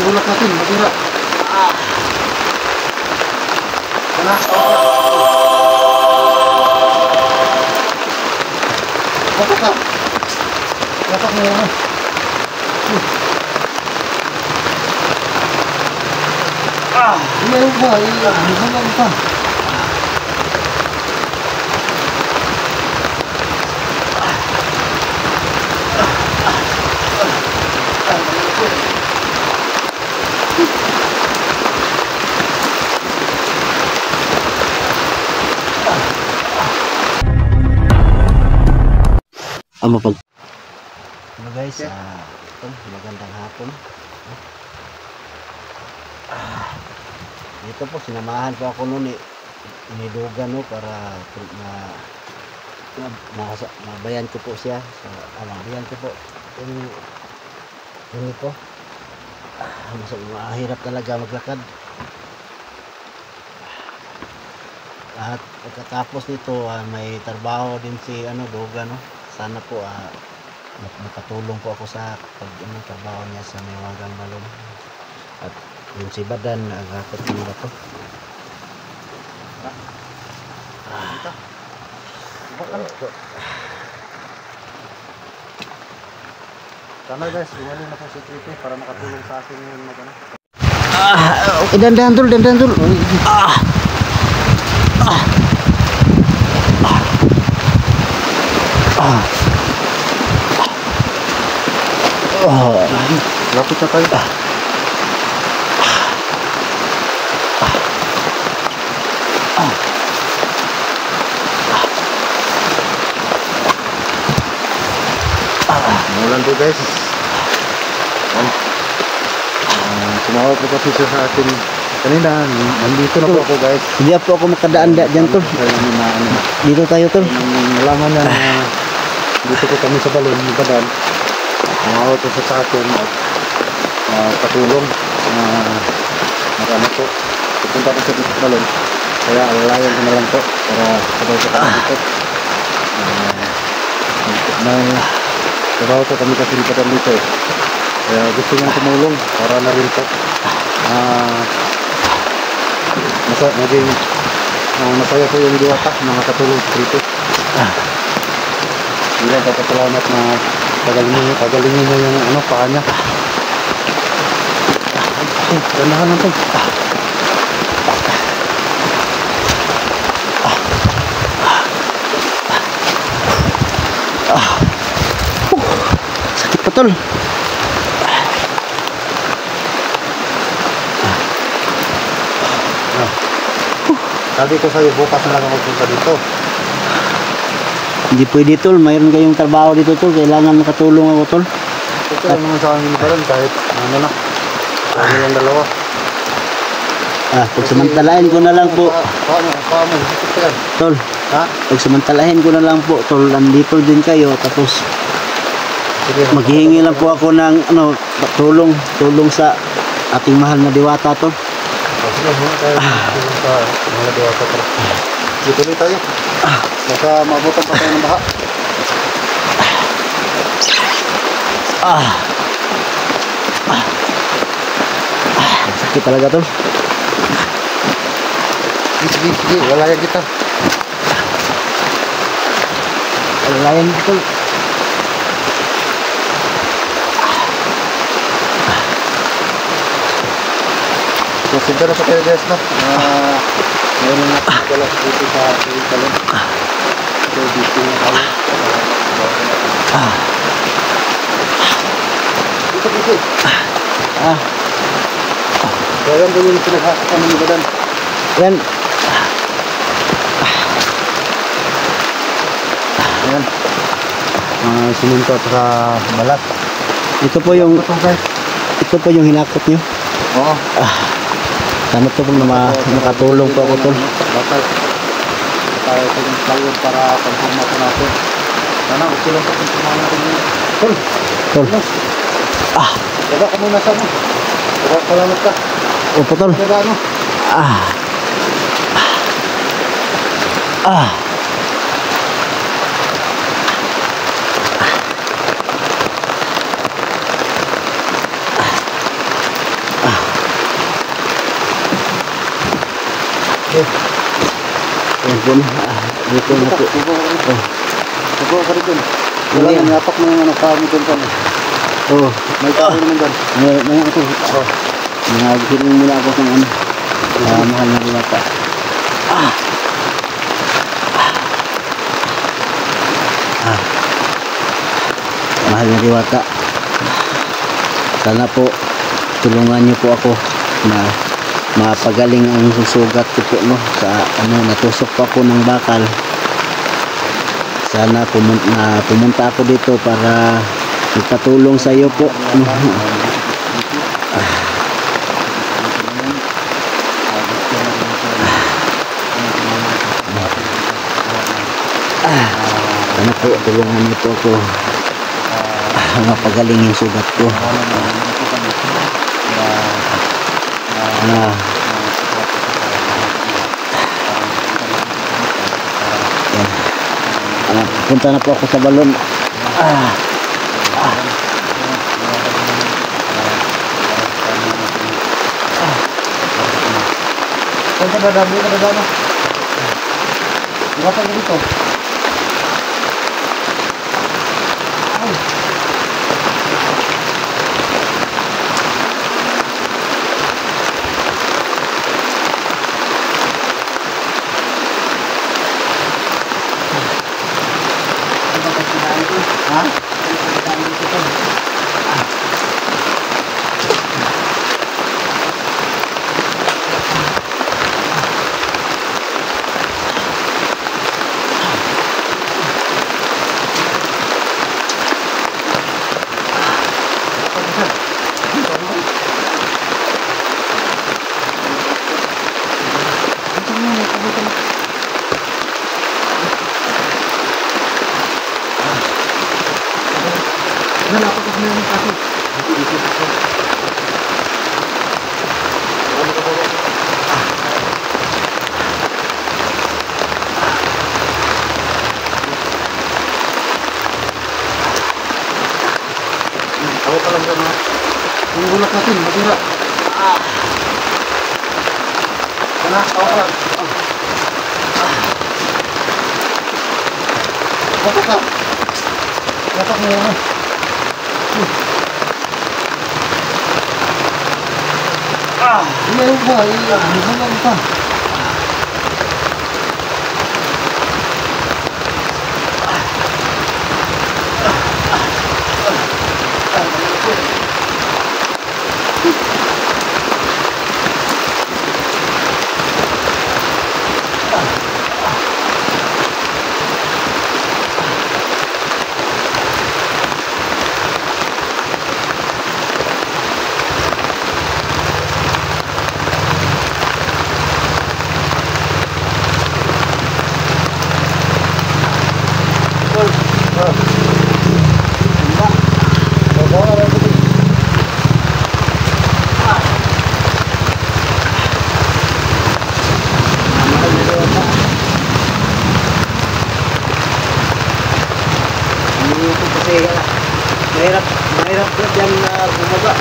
yung bulak natin, matira. Sana. Bapak ka. Bapak mo yan. Iya ba? Iya. Ano ba? Hello guys, magandang hapon. Dito po sinamahan po ako noon inidugan para mabayan ko po siya mabayan ko po ini po mahirap talaga maglakad. At pagkatapos nito may trabaho din si Duga, no? Sana po makatulong po ako sa trabaho niya sa may Wagang Balon. At yung si Badan nagakot mo na to. Sana guys, iwalin na po si Tripe para makatulong sa akin ngayon magana. Okay, dandan tul. Lapit na tayo. Mulan po guys. Tumawag po kasi siya sa akin kanina. Nandito na po ako guys. Hindi po ako makadaan dyan tul. Dito tayo tul. Nalaman na dito po kami sa Balon, yung Badan. Tumawag po siya sa akin at patulong po. Pupunta po siya dito sa Balon. Kaya alalayan ko na lang po para sabay sa kami dito. Trabaho po kami kasi Badan dito Kaya gusto niyang tumulong para na rin po naging masaya po yung diwata na makatulong dito. Hindi lang papasalamat na pagalingin mo yung paa niya. Ganahan lang po. Sakit pa tol. Sabi ko sa'yo, bukas na lang ako punta dito. Hindi pwede tol, mayroon kayong trabaho dito tol, kailangan makatulong ako tol. Okay lang naman sa amin pa rin kahit na. Kami lang dalawa. Pagsamantalahin ko na lang po. Paano? Tol, pagsamantalahin ko na lang po tol, nandito din kayo, tapos maghihingi lang po ako ng tulong sa ating mahal na diwata tol. Sige, muna tayo tulong sa mahal na diwata tol. Dituloy tayo. Baka maabutan pa tayo ng baha. Sakit talaga tol. Sige, walayan kita. Walayan kita tol. Masinta na sa kayo guys, no? Ngayon na natin pala dito sa Balon. So dito na tayo. Dito. So yan din yung pinaghasok kami ni Badan. Yan. Ayan. Siminto at sa balat. Ito po yung hinakot nyo. Oo. Sana to po na makatulong po ako tol. Bakit? Tayo sa yung para konforma po natin. Sana okay lang po kung sumama natin yun. Tol. Baba ka muna sa mo. Salamat ka. Opo tol. Ano? Yan po na. Dito na po. Subo ka rin dun. Wala Yan. nang yapak mo yung ano kami dun pa. Oh. May tao naman dun. May ito. Naghiling mula ako kung ano. Mahal na diwata. Mahal na diwata. Sana po tulungan niyo po ako na mapagaling ang susugat ko po, no, sa ano, natusok pa po ng bakal. Sana pumunta ako dito para magpatulong sa iyo po. Sana po tulungan niyo po ako mapagaling yung sugat ko. Yan. Punta na po ako sa balon. Saan ka dadami? Iwasan ka dito. Ha? Nalapak ako na yung kaso. Ako pa lang na. Yung bulak natin, matira. Wala, ako pa lang. Lapak ka. Lapak mo yan. Iyaw ba? Iyaw ba? Mahirap po dyan na bumaba.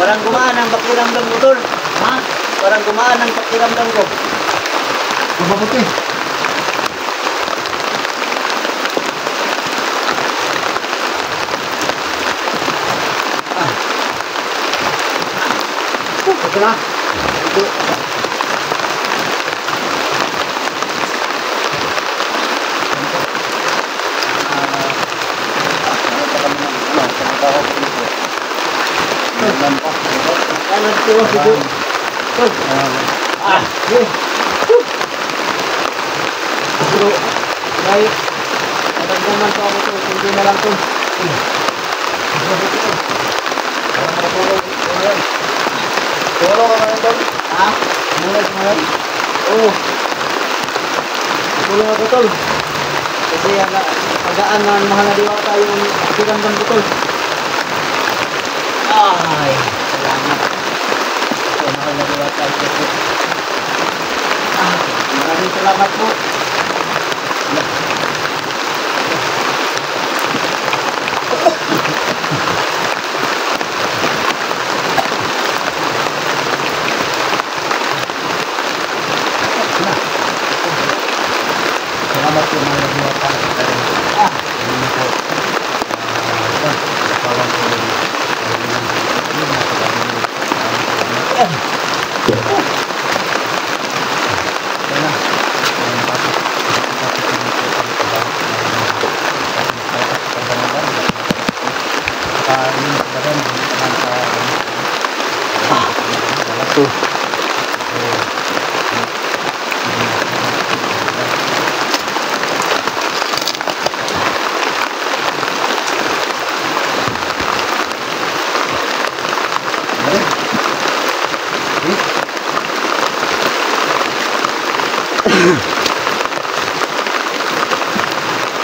Parang gumaan ang pakiramdam ko, tol. Ha? Parang gumaan ang pakiramdam ko. Mabuti. Ito na. Ito. Kanan ko lang dito. Tol. Yun. Pero, dahil, matagdaman pa ako to, hindi na lang to. Turo ka ngayon, Tol. Ha? Ngayon. Oo. Tulong ako, tol. Kasi pagaan ng mahal na diwata yung pakiramdam ko, tol. Ay, salamat. So, mahal na diwata ito po. Maraming salamat po. Salamat po mga diwata. Hindi po. Kawan ko yung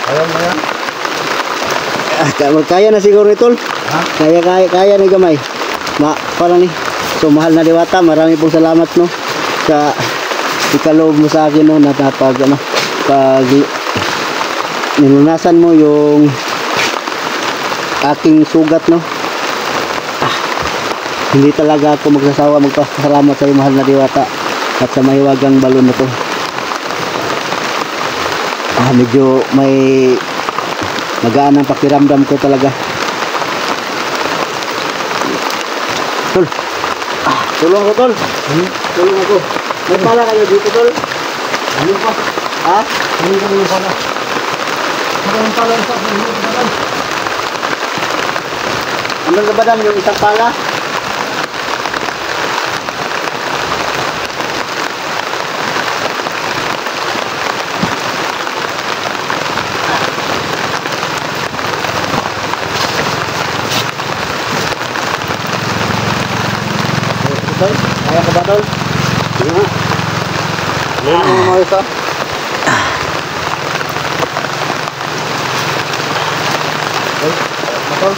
ayaw mo yan? Kaya na siguro ni tol. Ha? Kaya ni gamay. Parang ni. So mahal na diwata, marami pong salamat no sa ikaloob mo sa akin no na pag nilunasan mo yung aking sugat no. Hindi talaga ako magsasawa magpasalamat sa iyo mahal na diwata at sa mahiwagang balon na to. Medyo may magaan ang pakiramdam ko talaga. Tol. Tulong ako, tol. Tulong ako. May pala kayo dito, tol. Ano pa? Ha? Hindi ka naman pala. Maraming pala sa akin. Ano na ba dan yung isang pala? Tol, kaya ka ba, tol? Sige nga. Ngayon mo mga isa. Matol.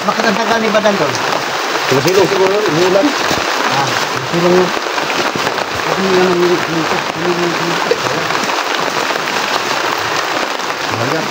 Bakit ang tagal ni Badan, tol? Silong siguro. Hilan. Silong yun. Ayan.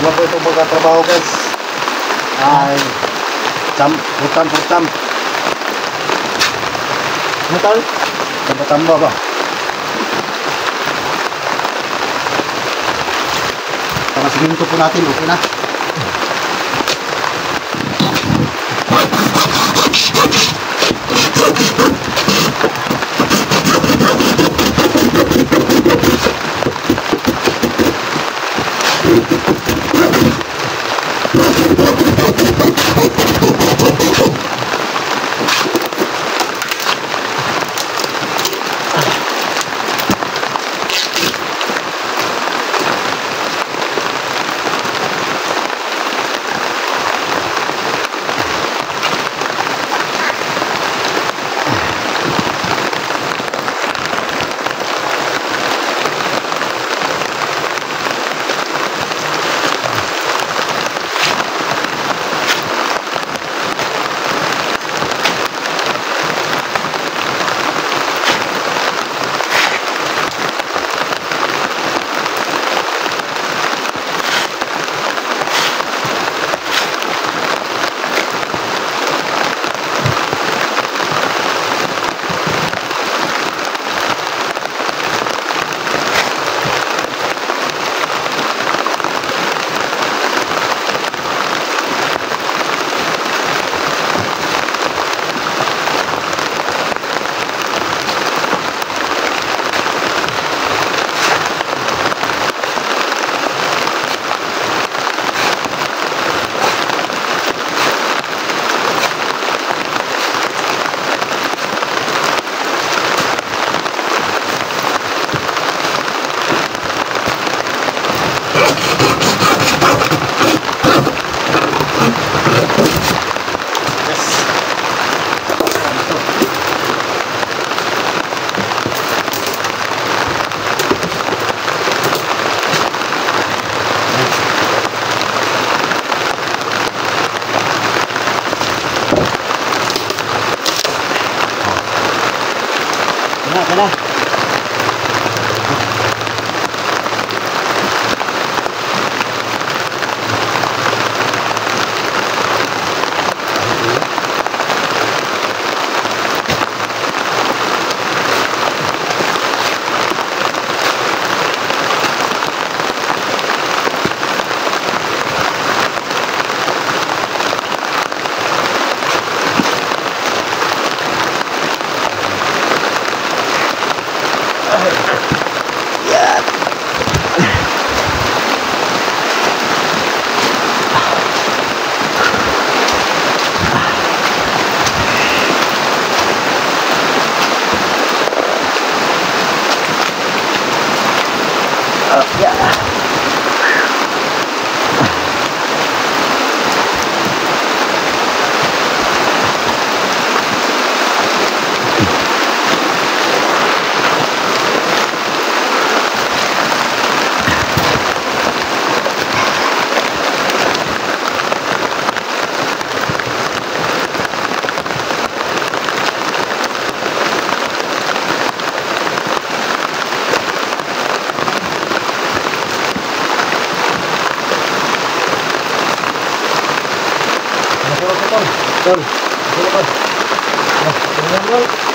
Ano po itong pagkatrabaho guys? Ay, putam. Ano, tol? Tamba ba? Para siminto po natin, okay na? Okay na. Tol. Tol. Tol. Tol.